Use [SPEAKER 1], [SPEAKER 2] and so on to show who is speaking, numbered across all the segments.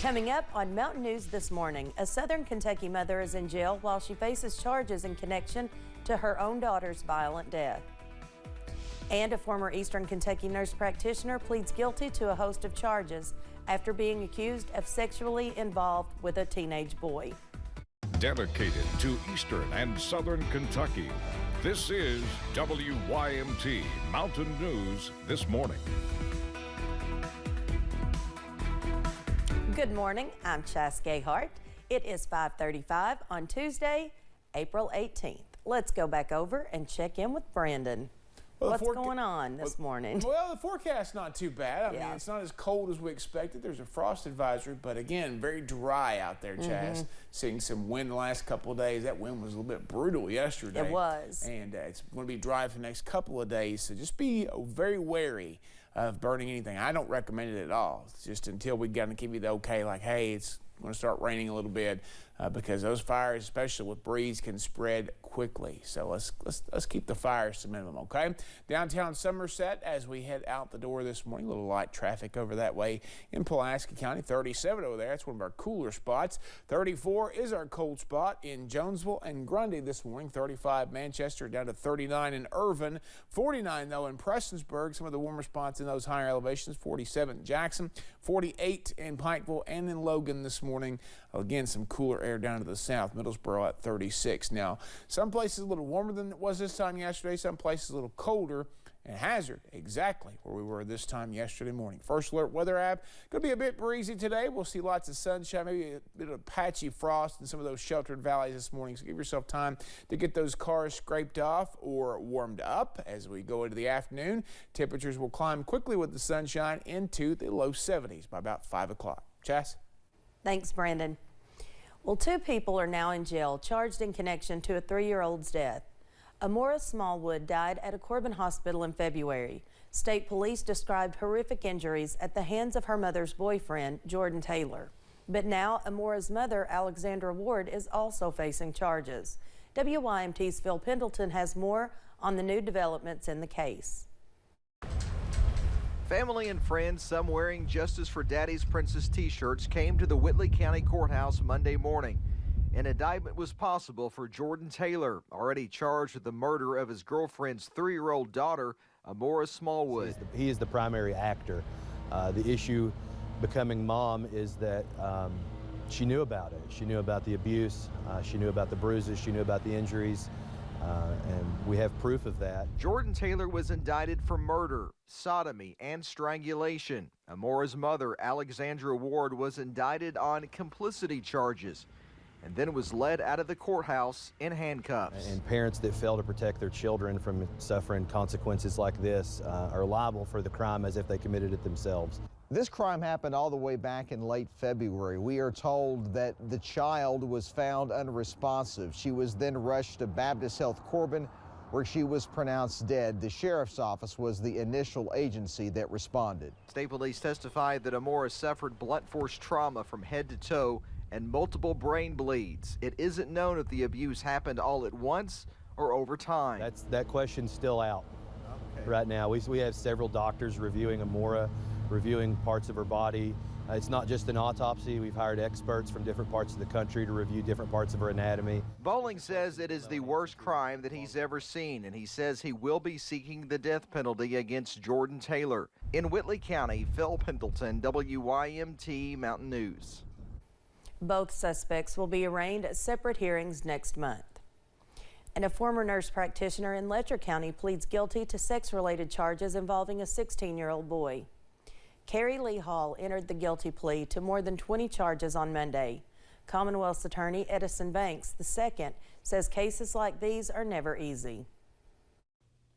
[SPEAKER 1] Coming up on Mountain News this morning, a Southern Kentucky mother is in jail while she faces charges in connection to her own daughter's violent death. And a former Eastern Kentucky nurse practitioner pleads guilty to a host of charges after being accused of sexually involved with a teenage boy.
[SPEAKER 2] Dedicated to Eastern and Southern Kentucky, this is WYMT Mountain News This Morning.
[SPEAKER 1] Good morning, I'm Chas Gayhart. It is 5:35 on Tuesday, April 18th. Let's go back over and check in with Brandon.
[SPEAKER 3] Well,
[SPEAKER 1] what's going on this morning?
[SPEAKER 3] Well, the forecast's not too bad. I mean,
[SPEAKER 1] Yeah.
[SPEAKER 3] it's not as cold as we expected. There's a frost advisory, but again, very dry out there, Chas. Seeing some wind the last couple of days. That wind was a little bit brutal yesterday.
[SPEAKER 1] It was.
[SPEAKER 3] And it's going to be dry for the next couple of days, so just be very wary of burning anything. I don't recommend it at all. It's just until we got to give you the okay, like, hey, it's going to start raining a little bit, because those fires, especially with breeze, can spread quickly. So let's keep the fires to minimum, okay? Downtown Somerset, as we head out the door this morning, a little light traffic over that way in Pulaski County. 37 over there, that's one of our cooler spots. 34 is our cold spot in Jonesville and Grundy this morning. 35 Manchester, down to 39 in Irvin. 49 though in Prestonsburg, some of the warmer spots in those higher elevations. 47 in Jackson, 48 in Pikeville and in Logan this morning. Again, some cooler air down to the south. Middlesboro at 36. Now, some places a little warmer than it was this time yesterday. Some places a little colder. And Hazard, exactly where we were this time yesterday morning. First Alert Weather app. Going to be a bit breezy today. We'll see lots of sunshine, maybe a bit of patchy frost in some of those sheltered valleys this morning. So give yourself time to get those cars scraped off or warmed up as we go into the afternoon. Temperatures will climb quickly with the sunshine into the low 70s by about 5 o'clock. Chas?
[SPEAKER 1] Thanks, Brandon. Well, 2 people are now in jail charged in connection to a 3-year-old's death. Amorous Smallwood died at a Corbin hospital in February. State police described horrific injuries at the hands of her mother's boyfriend, Jordan Taylor. But now Amorous' mother, Alexandra Ward, is also facing charges. WYMT's Phil Pendleton has more on the new developments in the case.
[SPEAKER 4] Family and friends, some wearing Justice for Daddy's Princess t-shirts, came to the Whitley County Courthouse Monday morning. An indictment was possible for Jordan Taylor, already charged with the murder of his girlfriend's 3-year-old daughter, Amorous Smallwood.
[SPEAKER 5] He is the primary actor. The issue becoming mom is that she knew about it. She knew about the abuse. She knew about the bruises. She knew about the injuries. And we have proof of that.
[SPEAKER 4] Jordan Taylor was indicted for murder, sodomy, and strangulation. Amorous' mother, Alexandra Ward, was indicted on complicity charges and then was led out of the courthouse in handcuffs.
[SPEAKER 5] And parents that fail to protect their children from suffering consequences like this are liable for the crime as if they committed it themselves.
[SPEAKER 6] This crime happened all the way back in late February. We are told that the child was found unresponsive. She was then rushed to Baptist Health Corbin, where she was pronounced dead. The sheriff's office was the initial agency that responded.
[SPEAKER 4] State police testified that Amorous suffered blunt force trauma from head to toe and multiple brain bleeds. It isn't known if the abuse happened all at once or over time.
[SPEAKER 5] That question's still out right now. We have several doctors reviewing Amora, reviewing parts of her body. It's not just an autopsy. We've hired experts from different parts of the country to review different parts of her anatomy.
[SPEAKER 4] Bowling says it is the worst crime that he's ever seen, and he says he will be seeking the death penalty against Jordan Taylor. In Whitley County, Phil Pendleton, WYMT Mountain News.
[SPEAKER 1] Both suspects will be arraigned at separate hearings next month. And a former nurse practitioner in Letcher County pleads guilty to sex-related charges involving a 16-year-old boy. Carrie Lee Hall entered the guilty plea to more than 20 charges on Monday. Commonwealth's attorney Edison Banks II says cases like these are never easy.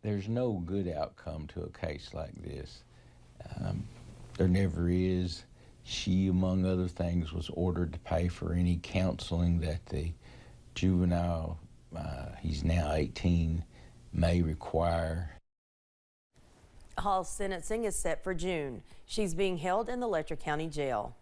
[SPEAKER 7] There's no good outcome to a case like this. There never is. She, among other things, was ordered to pay for any counseling that the juvenile, he's now 18, may require.
[SPEAKER 1] Hall's sentencing is set for June. She's being held in the Letcher County Jail.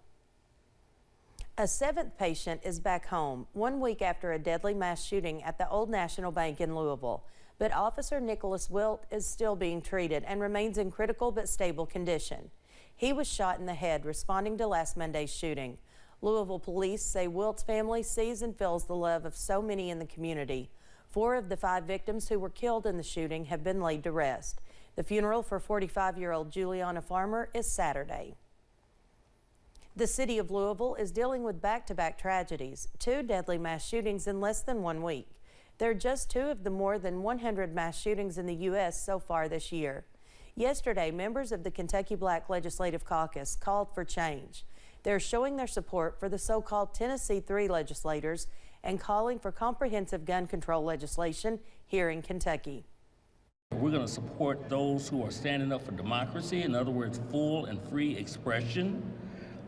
[SPEAKER 1] A 7th patient is back home 1 week after a deadly mass shooting at the Old National Bank in Louisville. But Officer Nicholas Wilt is still being treated and remains in critical but stable condition. He was shot in the head responding to last Monday's shooting. Louisville police say Wilt's family sees and feels the love of so many in the community. 4 of the 5 victims who were killed in the shooting have been laid to rest. The funeral for 45-year-old Juliana Farmer is Saturday. The city of Louisville is dealing with back-to-back tragedies, 2 deadly mass shootings in less than 1 week. They're just 2 of the more than 100 mass shootings in the U.S. so far this year. Yesterday, members of the Kentucky Black Legislative Caucus called for change. They're showing their support for the so-called Tennessee 3 legislators and calling for comprehensive gun control legislation here in Kentucky.
[SPEAKER 8] We're going to support those who are standing up for democracy, in other words, full and free expression.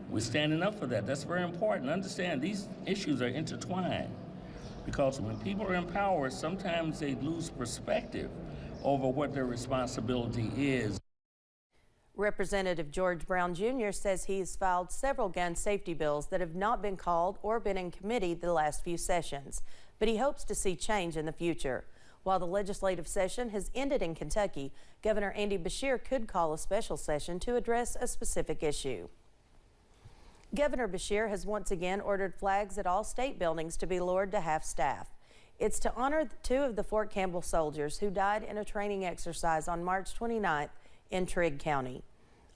[SPEAKER 8] We're standing up for that. That's very important. Understand these issues are intertwined because when people are in power, sometimes they lose perspective over what their responsibility is.
[SPEAKER 1] Representative George Brown Jr. says he has filed several gun safety bills that have not been called or been in committee the last few sessions, but he hopes to see change in the future. While the legislative session has ended in Kentucky, Governor Andy Beshear could call a special session to address a specific issue. Governor Beshear has once again ordered flags at all state buildings to be lowered to half staff. It's to honor 2 of the Fort Campbell soldiers who died in a training exercise on March 29th in Trigg County.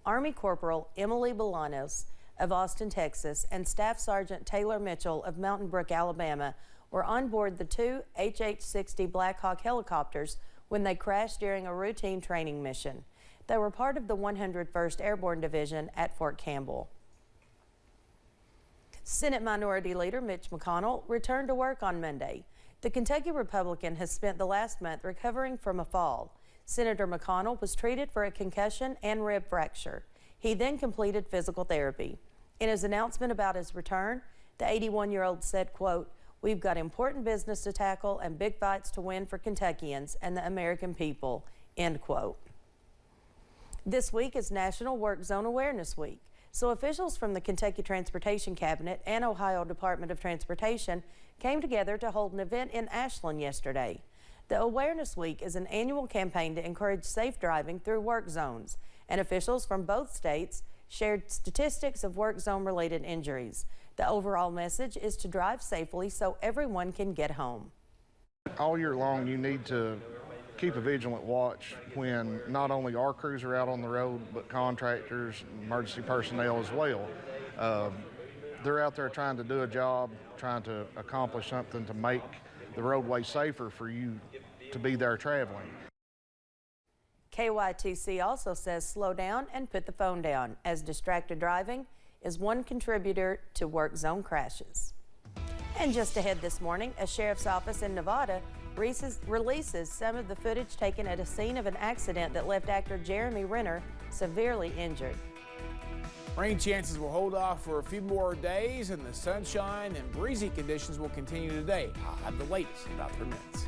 [SPEAKER 1] Army Corporal Emily Bolanos of Austin, Texas, and Staff Sergeant Taylor Mitchell of Mountain Brook, Alabama, were on board the 2 HH-60 Black Hawk helicopters when they crashed during a routine training mission. They were part of the 101st Airborne Division at Fort Campbell. Senate Minority Leader Mitch McConnell returned to work on Monday. The Kentucky Republican has spent the last month recovering from a fall. Senator McConnell was treated for a concussion and rib fracture. He then completed physical therapy. In his announcement about his return, the 81-year-old said, quote, "We've got important business to tackle and big fights to win for Kentuckians and the American people," end quote. This week is National Work Zone Awareness Week, so officials from the Kentucky Transportation Cabinet and Ohio Department of Transportation came together to hold an event in Ashland yesterday. The Awareness Week is an annual campaign to encourage safe driving through work zones, and officials from both states shared statistics of work zone-related injuries. The overall message is to drive safely so everyone can get home.
[SPEAKER 9] All year long, you need to keep a vigilant watch when not only our crews are out on the road, but contractors, emergency personnel as well. They're out there trying to do a job, trying to accomplish something to make the roadway safer for you to be there traveling.
[SPEAKER 1] KYTC also says slow down and put the phone down, as distracted driving is one contributor to work zone crashes. And just ahead this morning, a sheriff's office in Nevada releases some of the footage taken at a scene of an accident that left actor Jeremy Renner severely injured.
[SPEAKER 3] Rain chances will hold off for a few more days, and the sunshine and breezy conditions will continue today. I'll have the latest in about 3 minutes.